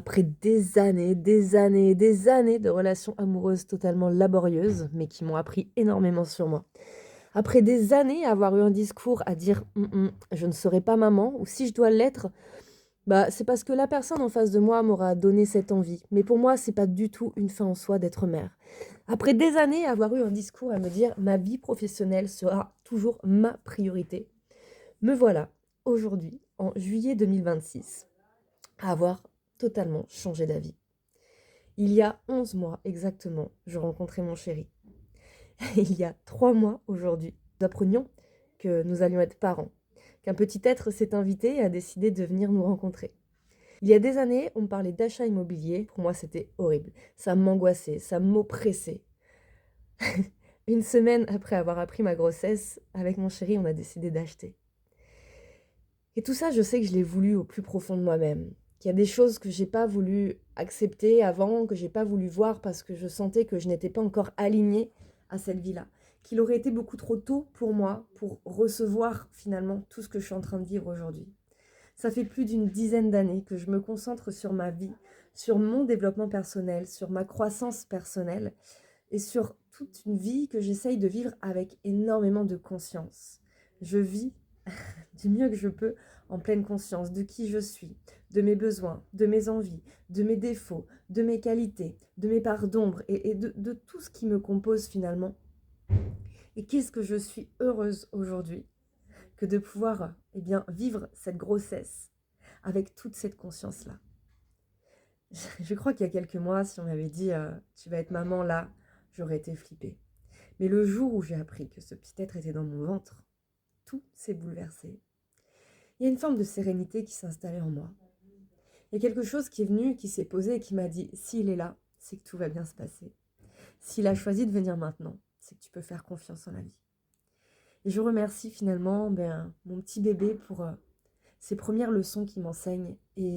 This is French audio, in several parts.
Après des années et des années de relations amoureuses totalement laborieuses, mais qui m'ont appris énormément sur moi. Après des années à avoir eu un discours à dire: je ne serai pas maman» ou si je dois l'être, bah, c'est parce que la personne en face de moi m'aura donné cette envie. Mais pour moi, c'est pas du tout une fin en soi d'être mère. Après des années à avoir eu un discours à me dire: «Ma vie professionnelle sera toujours ma priorité», me voilà aujourd'hui, en juillet 2026, à avoir totalement changé d'avis. Il y a 11 mois exactement, je rencontrais mon chéri. Il y a 3 mois aujourd'hui, nous apprenions que nous allions être parents, qu'un petit être s'est invité et a décidé de venir nous rencontrer. Il y a des années, on me parlait d'achat immobilier, pour moi c'était horrible. Ça m'angoissait, ça m'oppressait. Une semaine après avoir appris ma grossesse, avec mon chéri, on a décidé d'acheter. Et tout ça, je sais que je l'ai voulu au plus profond de moi-même. Qu'il y a des choses que j'ai pas voulu accepter avant, que j'ai pas voulu voir parce que je sentais que je n'étais pas encore alignée à cette vie-là. Qu'il aurait été beaucoup trop tôt pour moi pour recevoir finalement tout ce que je suis en train de vivre aujourd'hui. Ça fait plus d'une dizaine d'années que je me concentre sur ma vie, sur mon développement personnel, sur ma croissance personnelle et sur toute une vie que j'essaye de vivre avec énormément de conscience. Je vis du mieux que je peux en pleine conscience de qui je suis, de mes besoins, de mes envies, de mes défauts, de mes qualités, de mes parts d'ombre et de tout ce qui me compose finalement. Et qu'est-ce que je suis heureuse aujourd'hui que de pouvoir vivre cette grossesse avec toute cette conscience-là. Je crois qu'il y a quelques mois, si on m'avait dit tu vas être maman là, j'aurais été flippée. Mais le jour où j'ai appris que ce petit être était dans mon ventre, tout s'est bouleversé. Il y a une forme de sérénité qui s'est installée en moi. Il y a quelque chose qui est venu, qui s'est posé et qui m'a dit s'il est là, c'est que tout va bien se passer. S'il a choisi de venir maintenant, c'est que tu peux faire confiance en la vie. Et je remercie finalement mon petit bébé pour ces premières leçons qu'il m'enseigne. Et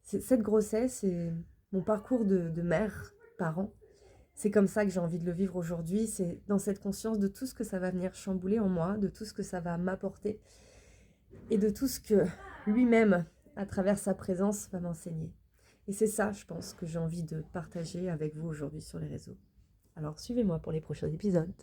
cette grossesse et mon parcours de mère, parent, c'est comme ça que j'ai envie de le vivre aujourd'hui. C'est dans cette conscience de tout ce que ça va venir chambouler en moi, de tout ce que ça va m'apporter et de tout ce que lui-même, à travers sa présence, va m'enseigner. Et c'est ça, je pense, que j'ai envie de partager avec vous aujourd'hui sur les réseaux. Alors suivez-moi pour les prochains épisodes.